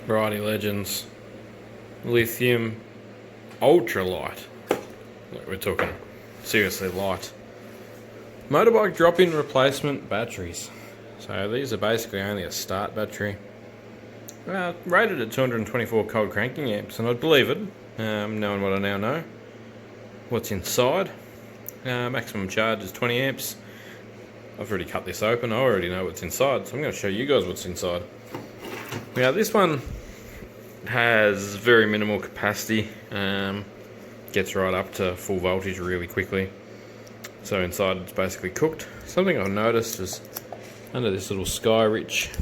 Righty legends, lithium ultralight. Like we're talking seriously light. Motorbike drop-in replacement batteries. So these are basically only a start battery. Rated at 224 cold cranking amps, and I'd believe it, knowing what I now know. What's inside? Maximum charge is 20 amps. I've already cut this open, I already know what's inside, so I'm going to show you guys what's inside. Now this one has very minimal capacity, gets right up to full voltage really quickly. So inside it's basically cooked. Something I've noticed is under this little Skyrich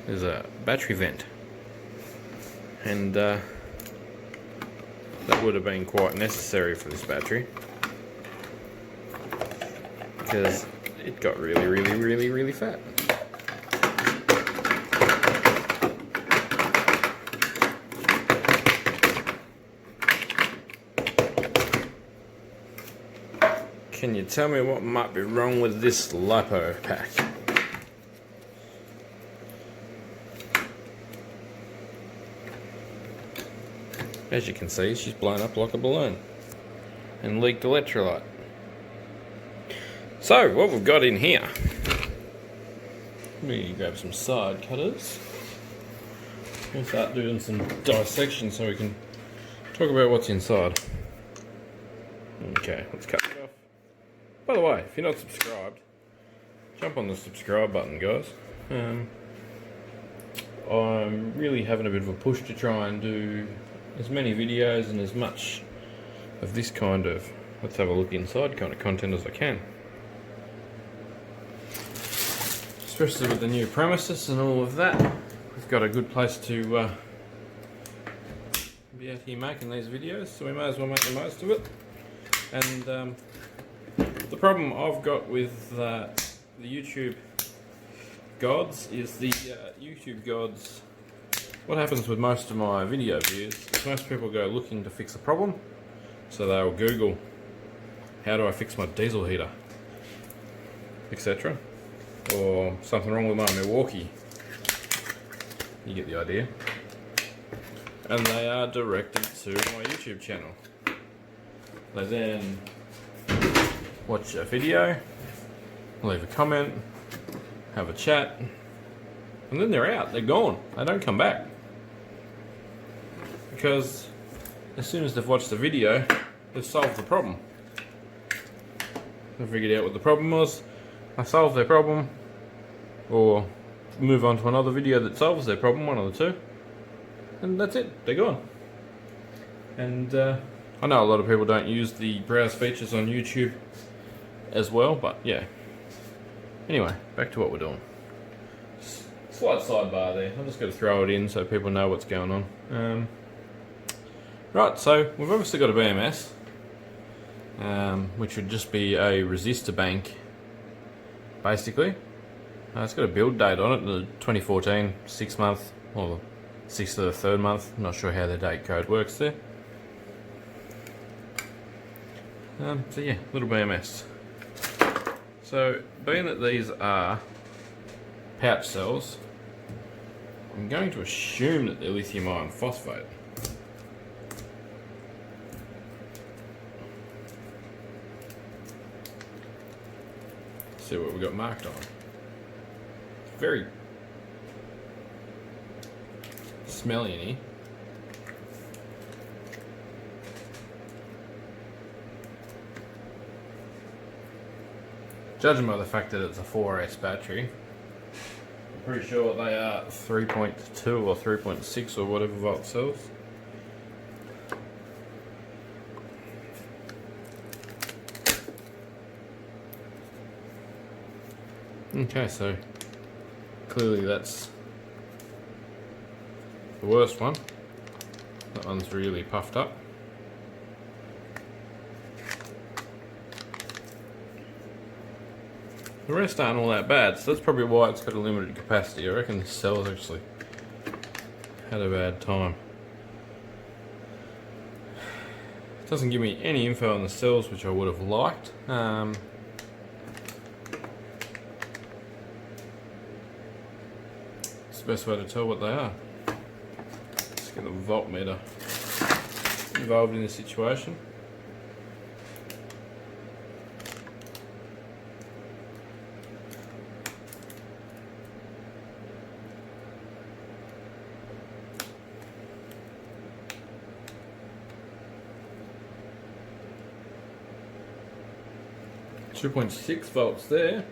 there's a battery vent, and that would have been quite necessary for this battery because it got really fat. Can you tell me what might be wrong with this LiPo pack? As you can see, she's blown up like a balloon and leaked electrolyte. So, what we've got in here, let me grab some side cutters. We'll start doing some dissection so we can talk about what's inside. Okay, let's cut it off. By the way, if you're not subscribed, jump on the subscribe button, guys. I'm really having a bit of a push to try and do as many videos and as much of this kind of let's have a look inside kind of content as I can. Especially with the new premises and all of that, we've got a good place to be out here making these videos, so we may as well make the most of it. And the problem I've got with the YouTube gods is the YouTube gods. What happens with most of my video views is most people go looking to fix a problem, so they'll Google, how do I fix my diesel heater, etc. Or something wrong with my Milwaukee. You get the idea. And they are directed to my YouTube channel. They then watch a video, leave a comment, have a chat, and then they're out, they're gone, they don't come back. Because as soon as they've watched the video, they've solved the problem. They figured out what the problem was, they solved their problem, or move on to another video that solves their problem, one of the two, and that's it, they're gone. And I know a lot of people don't use the browse features on YouTube as well, but yeah. Anyway, back to what we're doing. Slight sidebar there. I'm just going to throw it in so people know what's going on. Right, so we've obviously got a BMS, which would just be a resistor bank, basically. It's got a build date on it, the 2014, 6th month, or 6th of the 3rd month. I'm not sure how the date code works there. So yeah, little BMS. So, being that these are pouch cells, I'm going to assume that they're lithium iron phosphate. Let's see what we've got marked on. It's very smelly in here. Judging by the fact that it's a 4S battery, I'm pretty sure they are 3.2 or 3.6 or whatever volt cells. Okay, so clearly that's the worst one. That one's really puffed up. The rest aren't all that bad, so that's probably why it's got a limited capacity. I reckon the cells actually had a bad time. It doesn't give me any info on the cells, which I would have liked. the best way to tell what they are. Let's get the voltmeter involved in this situation. .6 volts there.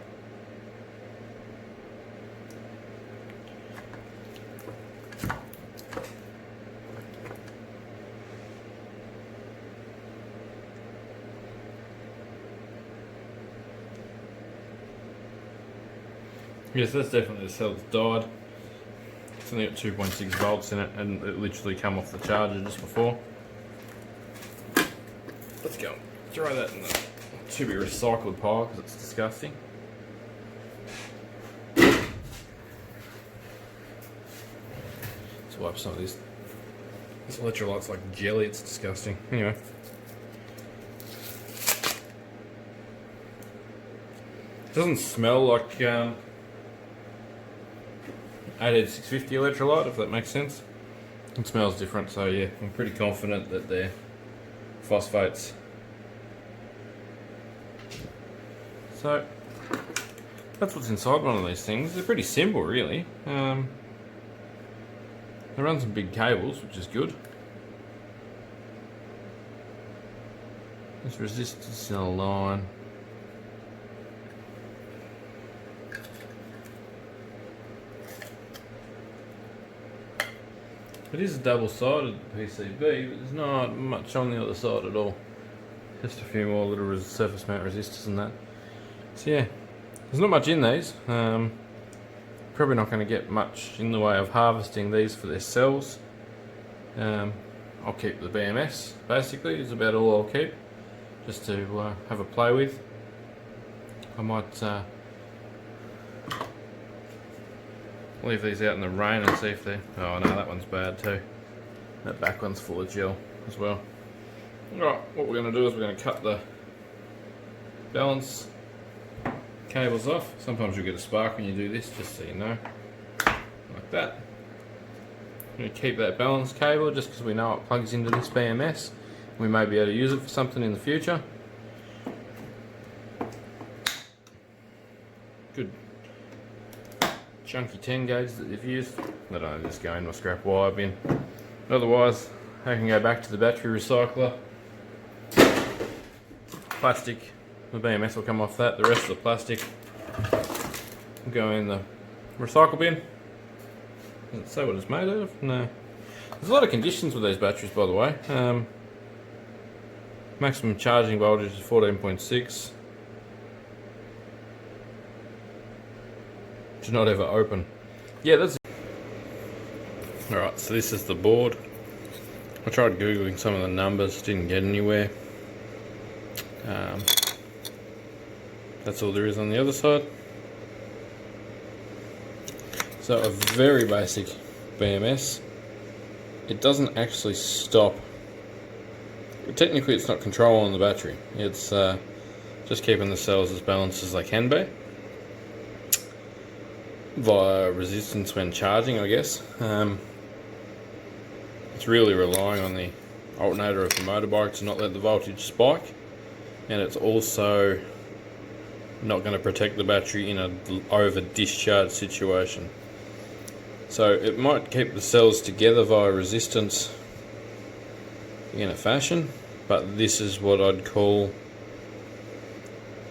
Yes, that's definitely the cell that's died. It's only got 2.6 volts in it, and it literally come off the charger just before. Let's go throw that in the to be recycled pile because it's disgusting. Let's wipe some of this. This electrolyte's like jelly, it's disgusting. Anyway. It doesn't smell like 88650 electrolyte, if that makes sense. It smells different, so yeah, I'm pretty confident that they're phosphates. So that's what's inside one of these things. They're pretty simple, really. They run some big cables, which is good. There's resistance in a line. It is a double-sided PCB, but there's not much on the other side at all. Just a few more little surface mount resistors and that. So yeah, there's not much in these. Probably not going to get much in the way of harvesting these for their cells. I'll keep the BMS, basically, is about all I'll keep. Just to have a play with. I might leave these out in the rain and see if they're... Oh no, that one's bad too. That back one's full of gel as well. Alright, what we're going to do is we're going to cut the balance cables off. Sometimes you'll get a spark when you do this, just so you know. Like that. I'm going to keep that balance cable just because we know it plugs into this BMS. We may be able to use it for something in the future. Good chunky 10 gauge that they've used. I don't just go in my scrap wire bin. Otherwise, I can go back to the battery recycler. Plastic, the BMS will come off that. The rest of the plastic will go in the recycle bin. Does it say what it's made out of? No. There's a lot of conditions with these batteries, by the way. Maximum charging voltage is 14.6. Do not ever open. Yeah, that's it. Alright, so this is the board. I tried googling some of the numbers, didn't get anywhere. That's all there is on the other side. So a very basic BMS. It doesn't actually stop. Technically it's not control on the battery. It's just keeping the cells as balanced as they can be. Via resistance when charging, I guess. It's really relying on the alternator of the motorbike to not let the voltage spike. And it's also not going to protect the battery in an over discharge situation. So it might keep the cells together via resistance in a fashion, but this is what I'd call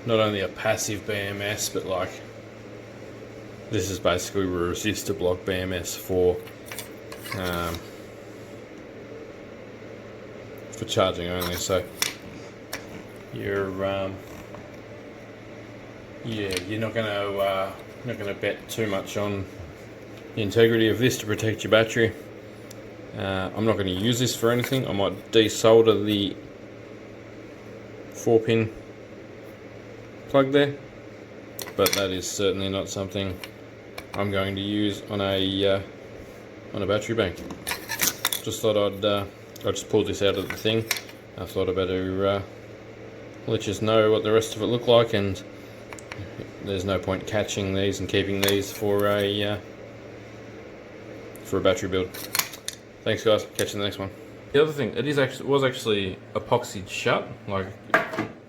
not only a passive BMS, but like this is basically a resistor block BMS for charging only. So you're you're not gonna bet too much on the integrity of this to protect your battery. I'm not going to use this for anything. I might desolder the 4-pin plug there, but that is certainly not something I'm going to use on a battery bank. Just thought I just pulled this out of the thing. I thought I'd better let you know what the rest of it looked like, and there's no point catching these and keeping these for a for a battery build. Thanks guys, catch you in the next one. The other thing, was actually epoxied shut, like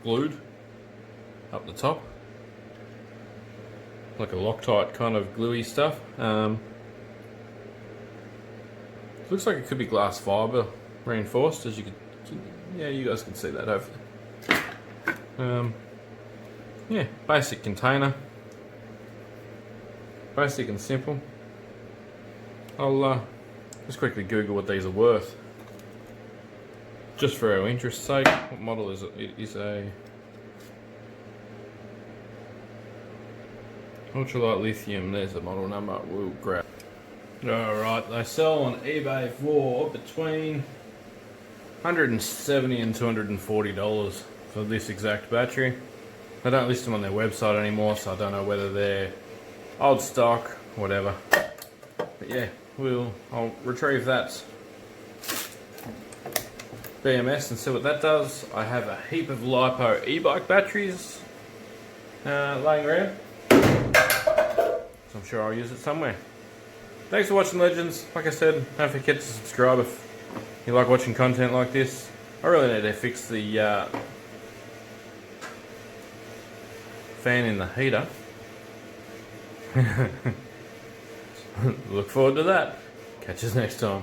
glued up the top. Like a Loctite kind of gluey stuff. Looks like it could be glass fiber reinforced, as you could, yeah, you guys can see that hopefully. Yeah, basic container. Basic and simple. I'll just quickly Google what these are worth. Just for our interest's sake. What model is it? It is a ultralight lithium. There's the model number. We'll grab. Alright, they sell on eBay for between $170 and $240 for this exact battery. They don't list them on their website anymore, so I don't know whether they're old stock, whatever. But yeah, I'll retrieve that BMS and see what that does. I have a heap of LiPo e-bike batteries laying around, so I'm sure I'll use it somewhere. Thanks for watching, Legends. Like I said, don't forget to subscribe if you like watching content like this. I really need to fix the fan in the heater. Look forward to that. Catch us next time.